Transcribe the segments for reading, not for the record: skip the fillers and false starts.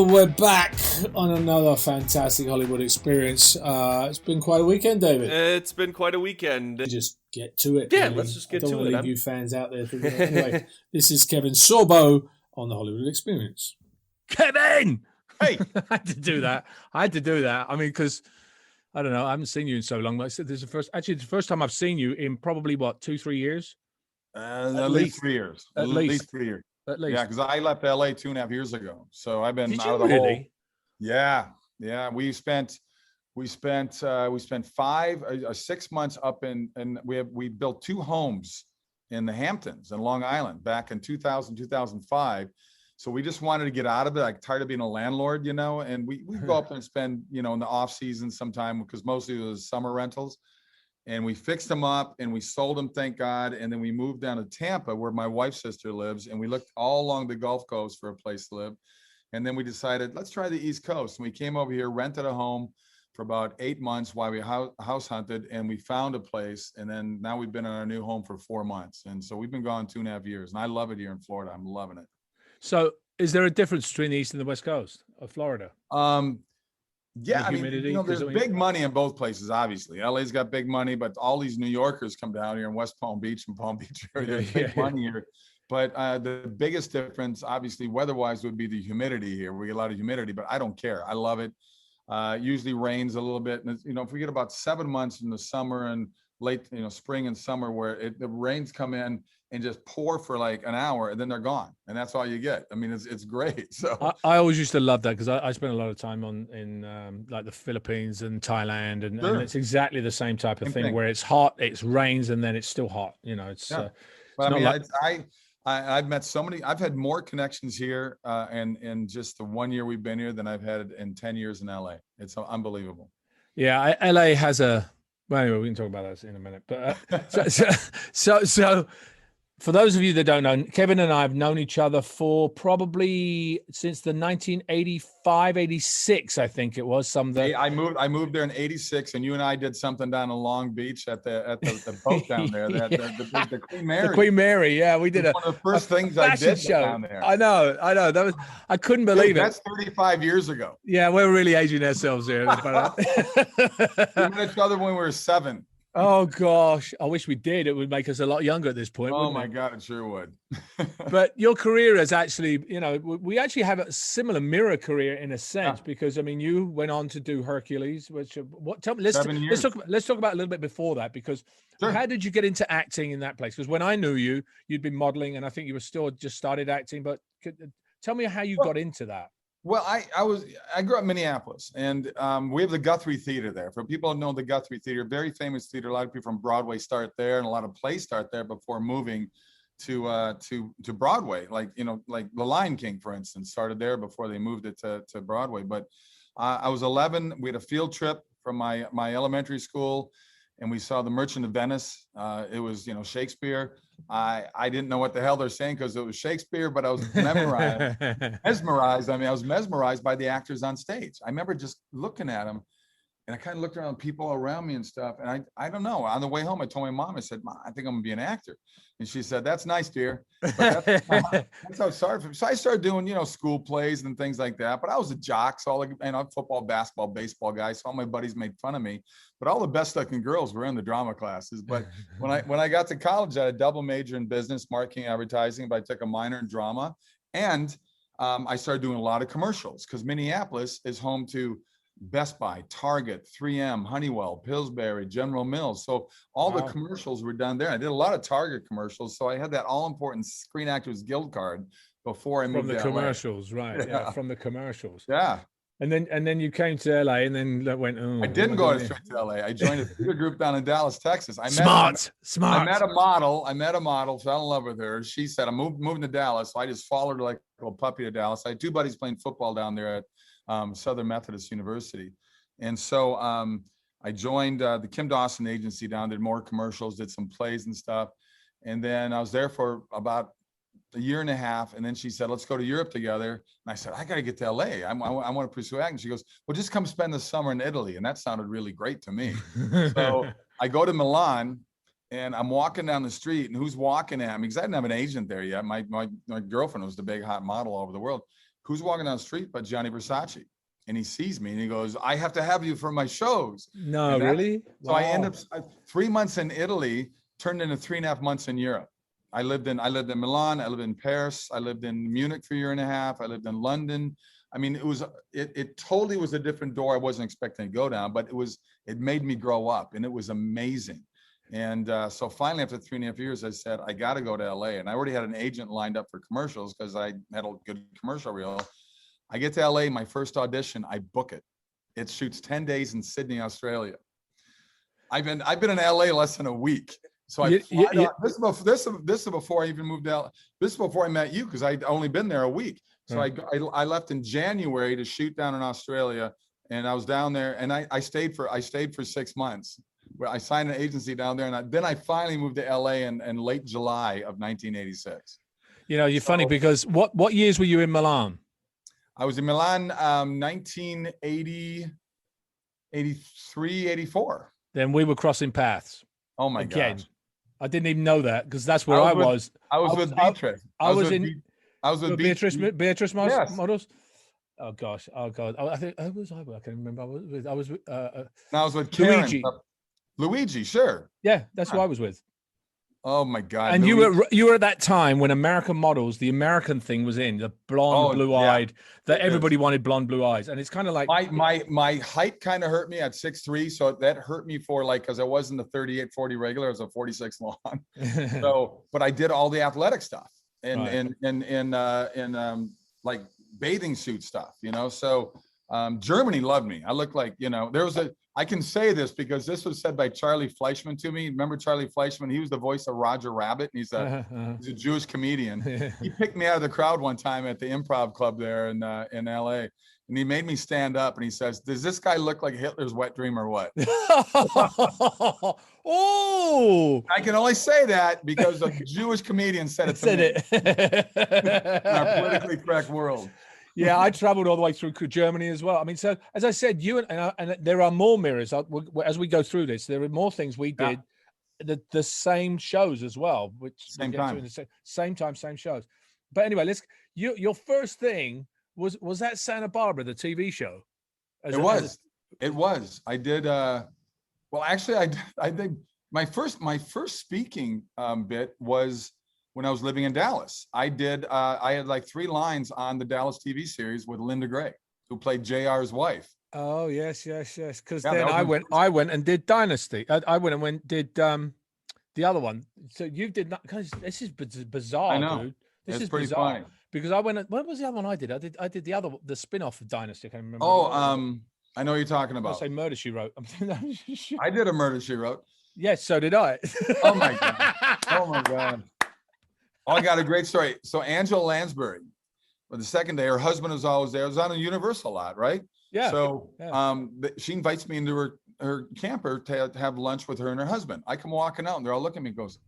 Well, we're back on another fantastic Hollywood experience. It's been quite a weekend, David. It's been quite a weekend. Just get to it. Yeah, really. let's just get to it. I don't want to leave you fans out there thinking. Anyway, this is Kevin Sorbo on the Hollywood Experience. Kevin! Hey! I had to do that. I mean, because, I don't know, I haven't seen you in so long. This is the first time I've seen you in probably, 2-3 years? At least 3 years. At least 3 years. At least. Yeah, because I left LA 2.5 years ago. So I've been Did out you of the really? hole. Yeah. We spent 6 months up and we built 2 homes in the Hamptons in Long Island back in 2005. So we just wanted to get out of it. Like tired of being a landlord, and we go up there and spend, in the off season sometime, because mostly it was summer rentals. And we fixed them up and we sold them, thank God. And then we moved down to Tampa, where my wife's sister lives. And we looked all along the Gulf Coast for a place to live. And then we decided, let's try the East Coast. And we came over here, rented a home for about 8 months while we house hunted, and we found a place. And then now we've been in our new home for 4 months. And so we've been gone 2.5 years. And I love it here in Florida. I'm loving it. So is there a difference between the East and the West Coast of Florida? Yeah, I mean, humidity? there's big money in both places, obviously. LA's got big money, but all these New Yorkers come down here in West Palm Beach and Palm Beach area. There's big money here. But the biggest difference, obviously, weather-wise, would be the humidity here. We get a lot of humidity, but I don't care. I love it. Usually rains a little bit. And, if we get about 7 months in the summer and late, spring and summer, where the rains come in and just pour for like an hour and then they're gone. And that's all you get. I mean, it's great. So I always used to love that, because I spent a lot of time in like the Philippines and Thailand, and it's exactly the same type of thing, where it's hot, it rains, and then it's still hot. I've met so many. I've had more connections here in just the 1 year we've been here than I've had in 10 years in LA. It's unbelievable. Yeah, LA has a. Well, anyway, we can talk about that in a minute. But so for those of you that don't know, Kevin and I have known each other for probably since the 1985, 86, I think it was. I moved there in 86, and you and I did something down in Long Beach at the boat down there. The Queen Mary. The Queen Mary, yeah, we did one of the first things I did down there. I know. I couldn't believe it. That's 35 years ago. Yeah, we're really aging ourselves here. We met each other when we were 7. Oh gosh, I wish we did. It would make us a lot younger at this point. Oh my God, it sure would. But your career is actually, we actually have a similar mirror career in a sense, because I mean, you went on to do Hercules, which let's talk about a little bit before that, because How did you get into acting in that place? Because when I knew you, you'd been modeling, and I think you were still just started acting. But tell me how you got into that. Well, I grew up in Minneapolis, and we have the Guthrie Theater there. For people who know the Guthrie Theater, very famous theater. A lot of people from Broadway start there, and a lot of plays start there before moving to Broadway. Like The Lion King, for instance, started there before they moved it to Broadway. But I was 11. We had a field trip from my elementary school, and we saw The Merchant of Venice. It was Shakespeare. I didn't know what the hell they're saying because it was Shakespeare, but I was mesmerized. I was mesmerized by the actors on stage. I remember just looking at them, and I kind of looked around people around me and stuff. And I don't know. On the way home, I told my mom, I said, "Mom, I think I'm gonna be an actor." And she said, "That's nice, dear." But that's how it started. So I started doing, school plays and things like that. But I was a jock, so football, basketball, baseball guy. So all my buddies made fun of me. But all the best-looking girls were in the drama classes. But when I got to college, I had a double major in business, marketing, advertising. But I took a minor in drama, and I started doing a lot of commercials, because Minneapolis is home to Best Buy, Target, 3M, Honeywell, Pillsbury, General Mills. So all the commercials were done there. I did a lot of Target commercials. So I had that all-important Screen Actors Guild card before I moved to LA. From the commercials, right? Yeah, from the commercials. Yeah. And then you came to LA, and then went. Oh, I didn't go straight to LA. I joined a theater group down in Dallas, Texas. Smart. I met a model. Fell in love with her. She said, "I'm moving to Dallas." So I just followed her like a little puppy to Dallas. I had 2 buddies playing football down there at Southern Methodist University. And so I joined the Kim Dawson agency down, did more commercials, did some plays and stuff. And then I was there for about a year and a half. And then she said, "Let's go to Europe together." And I said, "I got to get to LA. I want to pursue acting." She goes, "Well, just come spend the summer in Italy." And that sounded really great to me. So I go to Milan, and I'm walking down the street, and who's walking at me? Because I didn't have an agent there yet. My girlfriend was the big hot model all over the world. who's walking down the street but Gianni Versace? And he sees me and he goes, I have to have you for my shows. No, really? So I end up 3 months in Italy, turned into 3.5 months in Europe. I lived in Milan, I lived in Paris, I lived in Munich for a year and a half, I lived in London. I mean, it totally was a different door I wasn't expecting to go down, but it made me grow up, and it was amazing. And so finally, after 3.5 years, I said, I got to go to LA. And I already had an agent lined up for commercials because I had a good commercial reel. I get to LA, my first audition, I book it. It shoots 10 days in Sydney, Australia. I've been in LA less than a week. So this is before I even moved out. This is before I met you, because I'd only been there a week. So I left in January to shoot down in Australia, and I was down there, and I stayed for 6 months. Where I signed an agency down there, and then I finally moved to LA in late July of 1986. You know, you're funny because what years were you in Milan? I was in Milan 1980, 83, 84. Then we were crossing paths. Oh my gosh. I didn't even know that, because that's where I was. I was with Beatrice. I was with Beatrice models. Oh gosh. Oh God. I think I can remember. I was with Karen. Luigi, sure. Yeah, that's who I was with. Oh my God. And you were at that time when American models, the American thing was in, the blonde, blue-eyed, that everybody wanted blonde, blue eyes. And it's kind of like my height kind of hurt me at 6'3", so that hurt me for because I wasn't a 38-40 regular, I was a 46 long. So, but I did all the athletic stuff and like bathing suit stuff, So Germany loved me. I looked like, I can say this because this was said by Charlie Fleischman to me. Remember Charlie Fleischman? He was the voice of Roger Rabbit, and he's a Jewish comedian. He picked me out of the crowd one time at the Improv Club there in LA, and he made me stand up, and he says, "Does this guy look like Hitler's wet dream or what?" Oh! I can only say that because a Jewish comedian said it to me. In our politically correct world. Yeah, I traveled all the way through Germany as well. I mean, so as I said, you and there are more mirrors as we go through this. There are more things we did, the same shows as well, which same time, same time, same shows. But anyway, your first thing was that Santa Barbara, the TV show. It was. I did. Well, actually, I did my first speaking bit was when I was living in Dallas. I had like 3 lines on the Dallas TV series with Linda Gray, who played JR's wife. Oh, yes. Because then I went and did Dynasty. I went and did the other one. So you did not, because this is bizarre, I know. Dude. This is pretty bizarre. funny. Because what was the other one I did? I did the spin-off of Dynasty. I can't remember. Oh, I know what you're talking about. I say Murder, She Wrote. I did a Murder, She Wrote. Yes, so did I. Oh my God. Oh, I got a great story. So Angela Lansbury, for the second day, her husband was always there. It was on a Universal lot, right? Yeah. So she invites me into her camper to have lunch with her and her husband. I come walking out and they're all looking at me and goes,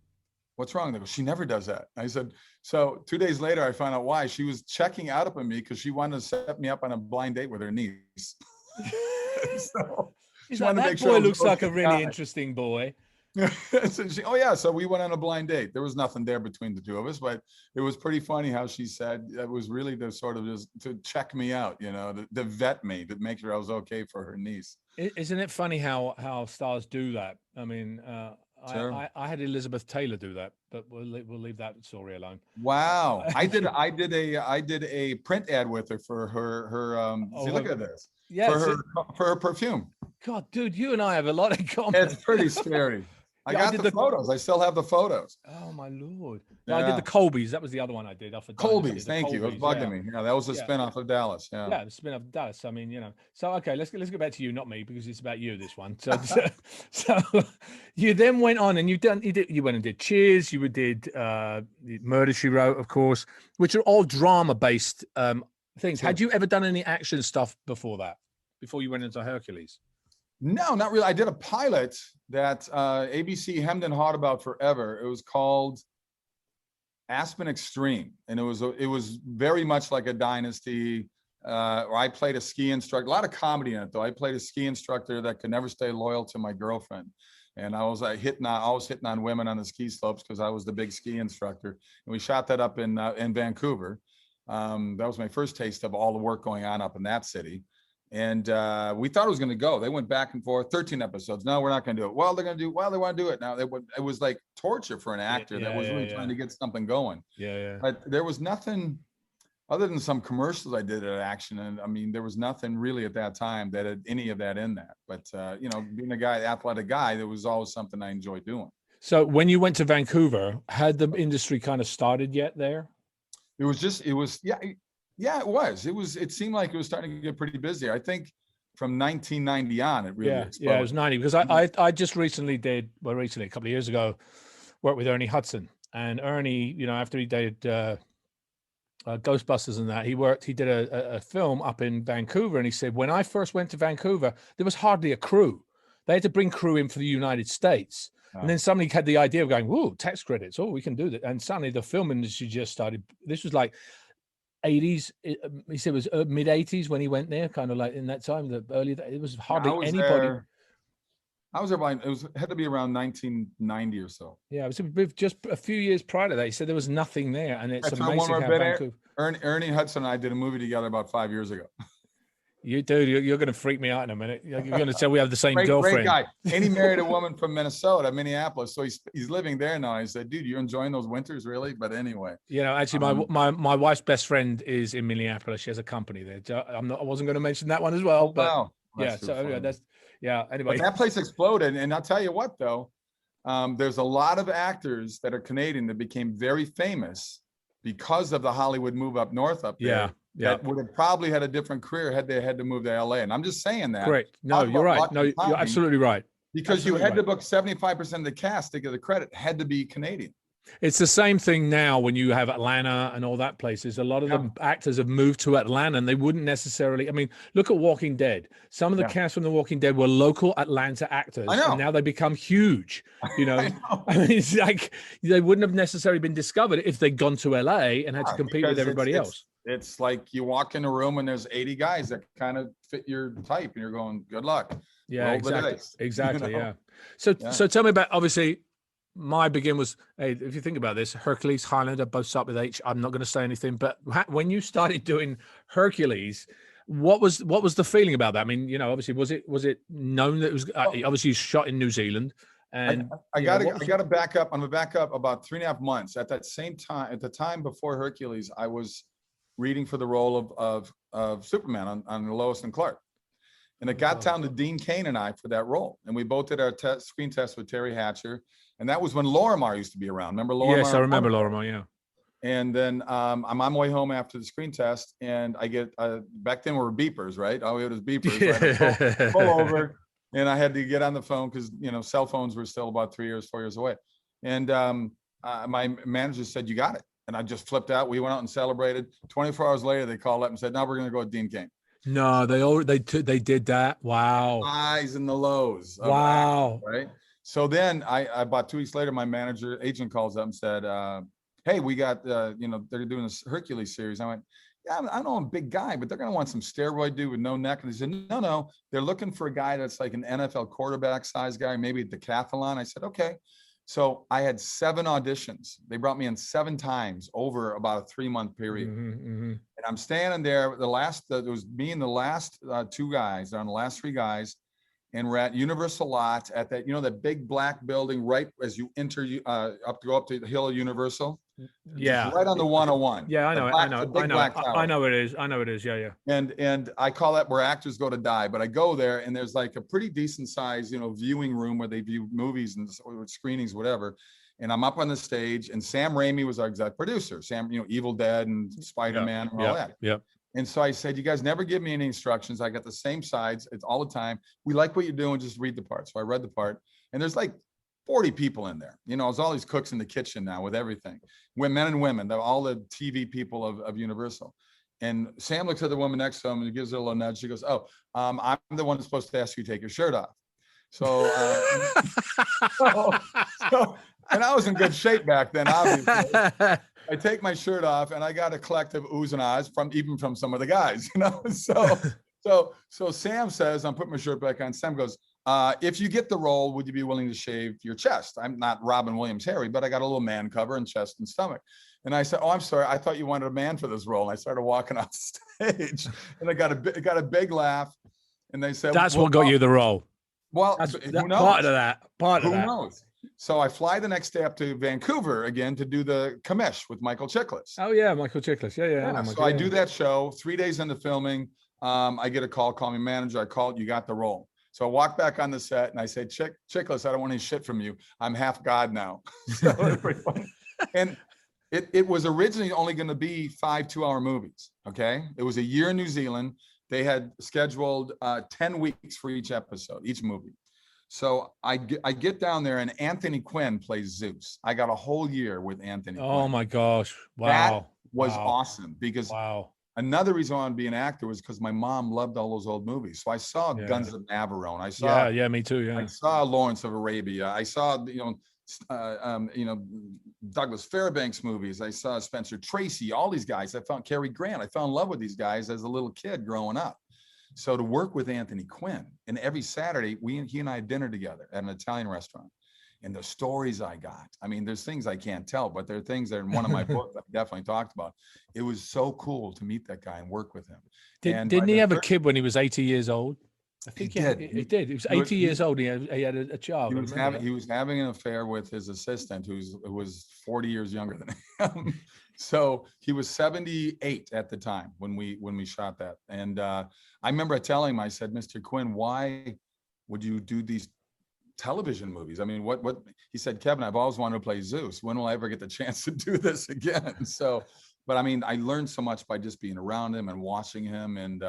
"What's wrong?" They go, "She never does that." I said, so 2 days later, I found out why. She was checking out on me because she wanted to set me up on a blind date with her niece. So she's like, that boy looks like a really interesting boy. So we went on a blind date. There was nothing there between the two of us, but it was pretty funny how she said it was really to sort of just to check me out, to vet me, to make sure I was okay for her niece. Isn't it funny how stars do that? I mean, sure. I had Elizabeth Taylor do that, but we'll leave that story alone. Wow, I did a print ad with her for her. Look at this. Yeah, for her perfume. God, dude, you and I have a lot in common. It's pretty scary. I got the photos. I still have the photos. Oh my Lord. No, I did the Colbys. That was the other one I did. Colbys, thank you. It was bugging me. Yeah, that was a spin-off of Dallas. Yeah, the spin-off of Dallas. I mean, So okay, let's get back to you, not me, because it's about you, this one. So you then went on and you went and did Cheers, you did Murder, She Wrote, of course, which are all drama-based things. Sure. Had you ever done any action stuff before that? Before you went into Hercules? No, not really. I did a pilot that ABC hemmed and hawed about forever. It was called Aspen Extreme, and it was very much like a Dynasty. Where I played a ski instructor. A lot of comedy in it, though. I played a ski instructor that could never stay loyal to my girlfriend, and I was hitting on women on the ski slopes because I was the big ski instructor. And we shot that up in Vancouver. That was my first taste of all the work going on up in that city. And we thought it was going to go. They went back and forth, 13 episodes. No, we're not going to do it. Well, they're going to do, well, they want to do it now. It was like torture for an actor that was really trying to get something going. Yeah. But there was nothing other than some commercials I did at Action. And I mean, there was nothing really at that time that had any of that in that. But, you know, being a guy, athletic guy, there was always something I enjoyed doing. So when you went to Vancouver, had the industry kind of started yet there? It was, it seemed like it was starting to get pretty busy. I think from 1990 on, it really exploded. Yeah, it was 90 because I just recently a couple of years ago, worked with Ernie Hudson. And Ernie, you know, after he did Ghostbusters and that, he did a film up in Vancouver. And he said, when I first went to Vancouver, there was hardly a crew. They had to bring crew in for the United States. And then somebody had the idea of going, whoa, tax credits. Oh, we can do that. And suddenly the film industry just started. This was like 80s. He said it was mid 80s when he went there, kind of like in that time, it was hardly anybody. I was there by, had to be around 1990 or so. Yeah, it was just a few years prior to that. He said there was nothing there. And it's amazing how Vancouver. Ernie Hudson and I did a movie together about 5 years ago. You dude, you're going to freak me out in a minute. You're going to say we have the same girlfriend. Great guy. And he married a woman from Minneapolis. So he's living there now. I said, dude, you're enjoying those winters, really? But anyway. You know, actually, my wife's best friend is in Minneapolis. She has a company there. I wasn't going to mention that one as well. But wow. Yeah. So anyway. But that place exploded. And I'll tell you what, though, there's a lot of actors that are Canadian that became very famous because of the Hollywood move up north up there. Yeah. That would have probably had a different career had they had to move to LA. And I'm just saying that. Great. No, you're right. No, you're absolutely right. Because you had to book 75% of the cast to get the credit had to be Canadian. It's the same thing now when you have Atlanta and all that places. A lot of the actors have moved to Atlanta and they wouldn't necessarily. I mean, look at Walking Dead. Some of the cast from The Walking Dead were local Atlanta actors. I know. And now they become huge. You know, I mean, it's like they wouldn't have necessarily been discovered if they'd gone to LA and had to compete with everybody else. It's like you walk in a room and there's 80 guys that kind of fit your type and you're going, good luck. Yeah, exactly. You know? Yeah. So tell me about, obviously my begin was, hey, if you think about this, Hercules, Highlander, both start with H. I'm not going to say anything, but when you started doing Hercules, what was the feeling about that? I mean, you know, obviously was it known that it was obviously shot in New Zealand? And I got to back up. I'm going to back up about 3.5 months. At that same time, at the time before Hercules, I was reading for the role of Superman on Lois and Clark. And it got down to Dean Cain and I for that role. And we both did our screen test with Terry Hatcher. And that was when Lorimar used to be around. Remember Lorimar? Yes, I remember Lorimar, yeah. And then I'm on my way home after the screen test. And I get, back then we were beepers, right? All we had was beepers. Right? Pull over. And I had to get on the phone because, you know, cell phones were still about 4 years away. And my manager said, you got it. And I just flipped out. We went out and celebrated. 24 hours later, they called up and said, "Now we're going to go with Dean Cain." No, they did that. Wow. Highs and the lows. Wow. Acting, right. So then I about 2 weeks later, my agent calls up and said, "Hey, we got you know, they're doing this Hercules series." I went, "Yeah, I know I'm a big guy, but they're going to want some steroid dude with no neck." And they said, "No, they're looking for a guy that's like an NFL quarterback size guy, maybe a decathlon." I said, "Okay." So I had 7 auditions. They brought me in 7 times over about a 3-month period. And I'm standing there. It was me and the last 2 guys. They're on the last 3 guys. And we're at Universal Lot at that, you know, that big black building right as you enter go up to the hill of Universal. Yeah. Right on the 101. Yeah, I know it is. I know it is. Yeah. And I call that where actors go to die. But I go there and there's like a pretty decent size, you know, viewing room where they view movies and screenings, whatever. And I'm up on the stage and Sam Raimi was our exec producer. Sam, you know, Evil Dead and Spider-Man and all that. Yeah. And so I said, "You guys never give me any instructions. I got the same sides. It's all the time. We like what you're doing. Just read the part." So I read the part and there's like 40 people in there. You know, it's all these cooks in the kitchen now with everything. Men and women, all the TV people of Universal. And Sam looks at the woman next to him and gives her a little nudge. She goes, "Oh, I'm the one that's supposed to ask you to take your shirt off." So, and I was in good shape back then, obviously. I take my shirt off and I got a collective oohs and ahs from some of the guys, you know? So Sam says, I'm putting my shirt back on. Sam goes, "If you get the role, would you be willing to shave your chest?" I'm not Robin Williams Harry, but I got a little man cover and chest and stomach. And I said, "Oh, I'm sorry. I thought you wanted a man for this role." And I started walking off stage, and I got a big laugh. And they said, "That's what got you the role." Well, who knows? Part of that. Who knows? So I fly the next day up to Vancouver again to do the commish with Michael Chiklis. Oh yeah, Michael Chiklis. Yeah. So I do that show. 3 days into filming, I get a call me manager. I called, you got the role. So I walk back on the set and I say, Chiklis, I don't want any shit from you. I'm half God now. So it's pretty funny. And it was originally only going to be 5 2-hour movies. Okay. It was a year in New Zealand. They had scheduled 10 weeks for each episode, each movie. So I get down there and Anthony Quinn plays Zeus. I got a whole year with Anthony Quinn. Oh my gosh. Wow. That was awesome because wow. Another reason I wanted to be an actor was because my mom loved all those old movies. So I saw Guns of Navarone. I saw me too. Yeah. I saw Lawrence of Arabia. I saw Douglas Fairbanks movies. I saw Spencer Tracy, all these guys. I found Cary Grant. I fell in love with these guys as a little kid growing up. So to work with Anthony Quinn, and every Saturday, he and I had dinner together at an Italian restaurant. And the stories I got, I mean, there's things I can't tell, but there are things that in one of my books I've definitely talked about. It was so cool to meet that guy and work with him. Didn't he have a kid when he was 80 years old? I think he did. He was 80 years old. He had a child. He was having an affair with his assistant, who was 40 years younger than him. So he was 78 at the time when we shot that. And I remember telling him, I said, Mr. Quinn, why would you do these television movies? I mean, what he said, Kevin, I've always wanted to play Zeus. When will I ever get the chance to do this again? So, but I mean, I learned so much by just being around him and watching him. And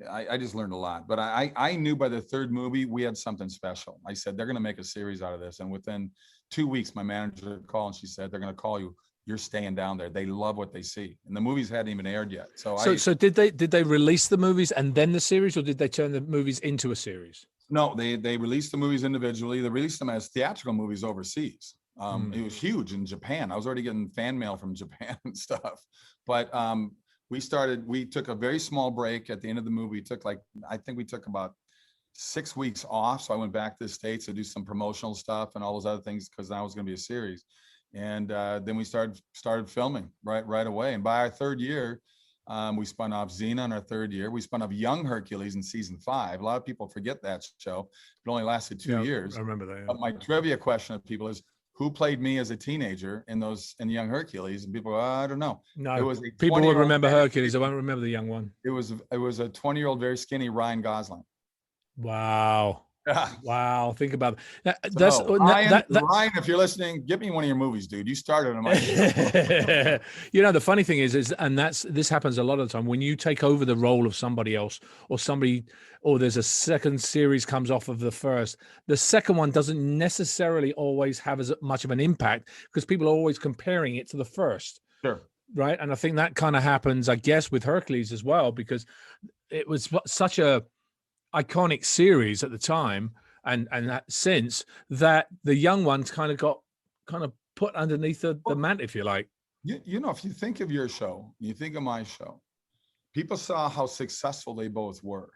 I just learned a lot. But I knew by the third movie, we had something special. I said, they're going to make a series out of this. And within 2 weeks, my manager called and she said, they're going to call you. You're staying down there. They love what they see. And the movies hadn't even aired yet. So did they release the movies and then the series, or did they turn the movies into a series? No, they released the movies individually. They released them as theatrical movies overseas. It was huge in Japan. I was already getting fan mail from Japan and stuff. But we took a very small break at the end of the movie. I think we took about 6 weeks off. So I went back to the States to do some promotional stuff and all those other things because now it was going to be a series. And then we started filming right away. And by our third year, we spun off Xena in our third year. We spun off Young Hercules in season 5. A lot of people forget that show. It only lasted 2 years. I remember that. Yeah. But my trivia question of people is, who played me as a teenager in Young Hercules? And people go, I don't know. No, it was people would remember Hercules. I won't remember the young one. It was a 20-year-old, very skinny Ryan Gosling. Wow. Wow, think about that. Ryan, if you're listening, give me one of your movies, dude. You started them. The funny thing is this happens a lot of the time when you take over the role of somebody else or there's a second series comes off of the first. The second one doesn't necessarily always have as much of an impact because people are always comparing it to the first. Sure. Right. And I think that kind of happens, I guess, with Hercules as well, because it was such a iconic series at the time and that since that the young ones kind of got put underneath the mat, if you like. You know, if you think of your show, you think of my show, people saw how successful they both were.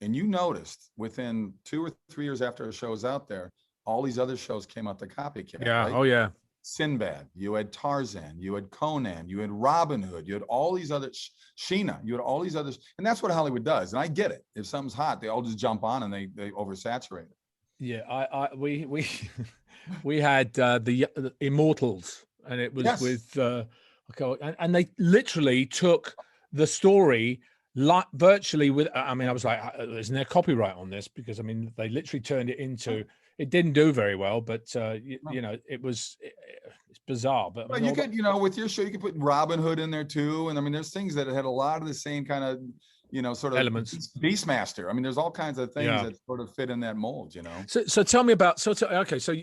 And you noticed within 2 or 3 years after the show was out there, all these other shows came out the copycat. Yeah. Right? Oh yeah. Sinbad, you had Tarzan, you had Conan, you had Robin Hood, you had all these other Sheena, you had all these others, and that's what Hollywood does. And I get it. If something's hot, they all just jump on and they oversaturate it. Yeah, we had the Immortals, and it was with and they literally took the story virtually with. I mean, I was like, isn't there copyright on this? Because I mean, they literally turned it into. It didn't do very well, but it's bizarre. But you could, with your show, you could put Robin Hood in there too, and I mean, there's things that had a lot of the same kind of, sort of elements. Beastmaster. I mean, there's all kinds of things that sort of fit in that mold, So tell me about. So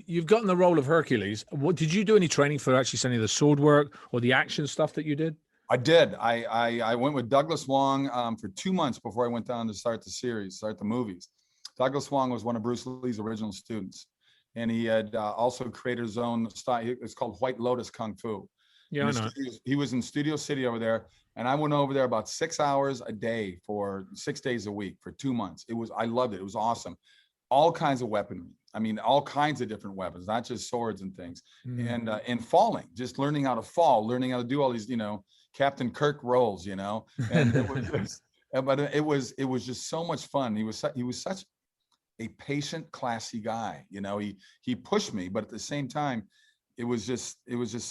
you've gotten the role of Hercules. What did you do any training for actually any of the sword work or the action stuff that you did? I did. I went with Douglas Wong for 2 months before I went down to start the movies. Douglas Wong was one of Bruce Lee's original students, and he had also created his own style. It's called White Lotus Kung Fu. Yeah, I know. He was in Studio City over there, and I went over there about 6 hours a day for 6 days a week for 2 months. I loved it. It was awesome. all kinds of weaponry. I mean, all kinds of different weapons, not just swords and things. And falling, just learning how to fall, learning how to do all these, Captain Kirk rolls, and it was just so much fun. He was such a patient, classy guy. He pushed me, but at the same time, it was just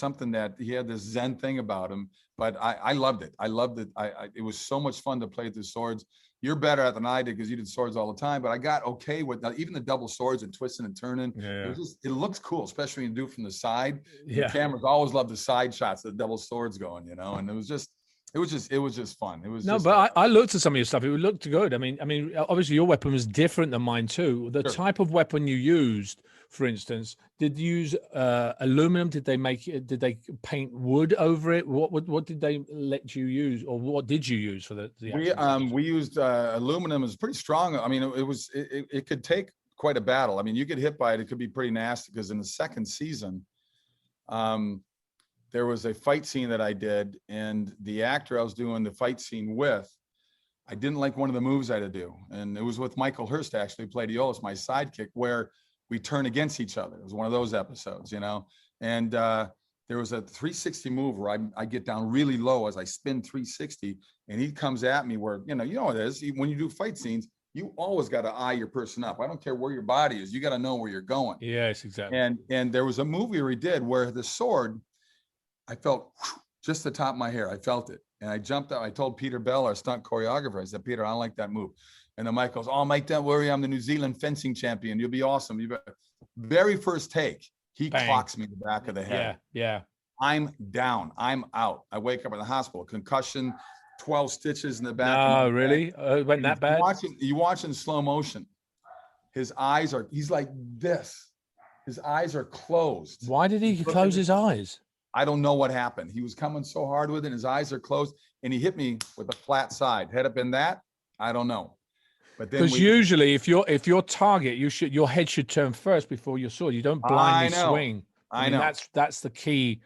something that he had this Zen thing about him. But I loved it. I loved it. It was so much fun to play with the swords. You're better at it than I did because you did swords all the time. But I got okay with even the double swords and twisting and turning. Yeah. It looks cool, especially when you do it from the side. Yeah. The cameras always love the side shots, the double swords going, and it was just fun. But I looked at some of your stuff. It looked good. I mean, obviously your weapon was different than mine too. The type of weapon you used, for instance, did you use aluminum? Did they paint wood over it? What did they let you use, or what did you use for the we used aluminum. Is pretty strong. I mean, it could take quite a battle. I mean, you get hit by it, it could be pretty nasty, because in the second season, there was a fight scene that I did, and the actor I was doing the fight scene with, I didn't like one of the moves I had to do. And it was with Michael Hurst, actually played Eolus, my sidekick, where we turn against each other. It was one of those episodes, and there was a 360 move where I get down really low as I spin 360, and he comes at me where, you know it is, when you do fight scenes, you always got to eye your person up. I don't care where your body is. You got to know where you're going. Yes, exactly. And there was a movie we did where the sword, I felt just the top of my hair. I felt it. And I jumped out. I told Peter Bell, our stunt choreographer, I said, Peter, I don't like that move. And the Mike goes, oh, Mike, don't worry. I'm the New Zealand fencing champion. You'll be awesome. Very first take, he clocks me in the back of the head. Yeah. I'm down. I'm out. I wake up in the hospital, concussion, 12 stitches in the back. Oh, really? It went that bad? You watch in slow motion. He's like this. His eyes are closed. Why did he close his eyes? I don't know what happened. He was coming so hard with it, and his eyes are closed, and he hit me with a flat side. Had it been that, I don't know. But then because usually, if your target, your head should turn first before your sword. You don't blindly swing. I know. That's the key.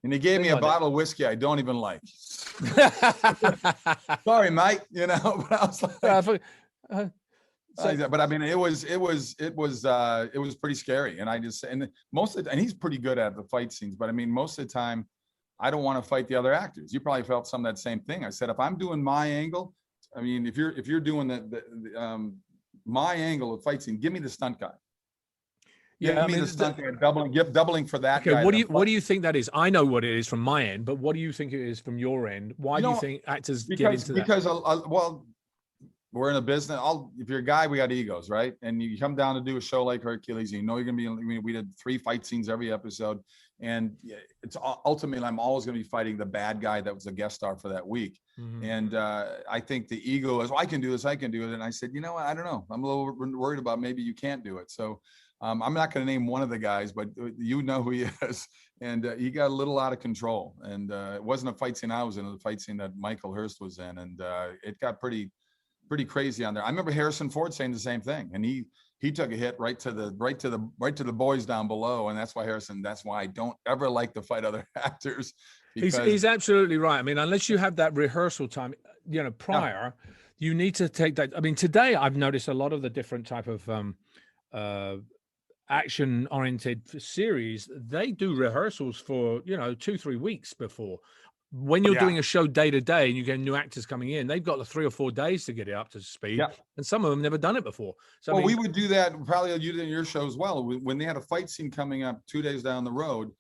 And he gave me a bottle of whiskey I don't even like. Sorry, Mike. But I was like, but I mean, it was pretty scary. And and he's pretty good at the fight scenes. But I mean, most of the time, I don't want to fight the other actors. You probably felt some of that same thing. I said, if I'm doing my angle, I mean, if you're doing my angle of fight scene, give me the stunt guy. Yeah, the stunt guy, doubling for that guy. What do you think that is? I know what it is from my end, but what do you think it is from your end? Why do you think actors get into that? Because we're in a business. If you're a guy, we got egos, right? And you come down to do a show like Hercules, you're going to be. We did 3 fight scenes every episode, and it's ultimately I'm always going to be fighting the bad guy that was a guest star for that week. Mm-hmm. And I think the ego is, I can do this, I can do it. And I said, what? I don't know. I'm a little worried about maybe you can't do it. So I'm not going to name one of the guys, but you know who he is. And he got a little out of control. And it wasn't a fight scene I was in; it was a fight scene that Michael Hurst was in, and it got pretty crazy on there. I remember Harrison Ford saying the same thing, and he took a hit right to the boys down below, and that's why I don't ever like to fight other actors. He's absolutely right. I mean, unless you have that rehearsal time, prior, you need to take that. I mean, today I've noticed a lot of the different type of action-oriented series. They do rehearsals for 2-3 weeks before. When you're doing a show day to day and you get new actors coming in, they've got 3 or 4 days to get it up to speed. And some of them never done it before. So we would do that. Probably you did in your show as well. When they had a fight scene coming up 2 days down the road,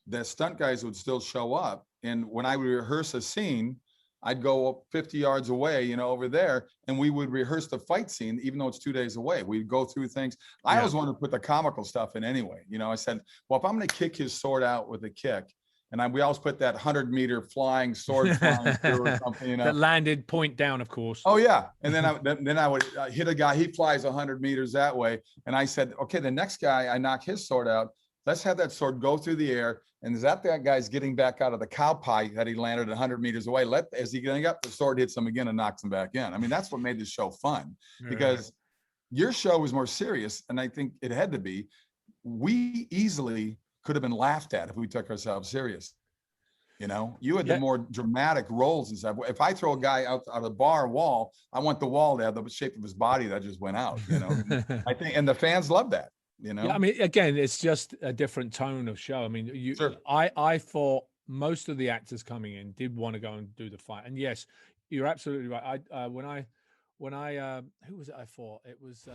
the stunt guys would still show up. And when I would rehearse a scene, I'd go up 50 yards away, over there, and we would rehearse the fight scene, even though it's 2 days away. We'd go through things. I always wanted to put the comical stuff in anyway. I said, well, if I'm going to kick his sword out with a kick, and we always put that 100-meter flying sword flying through or something, that landed point down, of course. Oh yeah, and then I would hit a guy. He flies 100 meters that way, and I said, okay, the next guy, I knock his sword out. Let's have that sword go through the air, and as that guy's getting back out of the cow pie that he landed 100 meters away, as he getting up, the sword hits him again and knocks him back in. I mean, that's what made this show fun, because your show was more serious, and I think it had to be. We easily could have been laughed at if we took ourselves serious. You know, you had the more dramatic roles and stuff. If I throw a guy out of the bar wall, I want the wall to have the shape of his body that just went out, you know. I think, and the fans love that, you know. Yeah, I mean, again, it's just a different tone of show. I mean, I thought most of the actors coming in did want to go and do the fight. And yes, you're absolutely right. When I who was it I thought? It was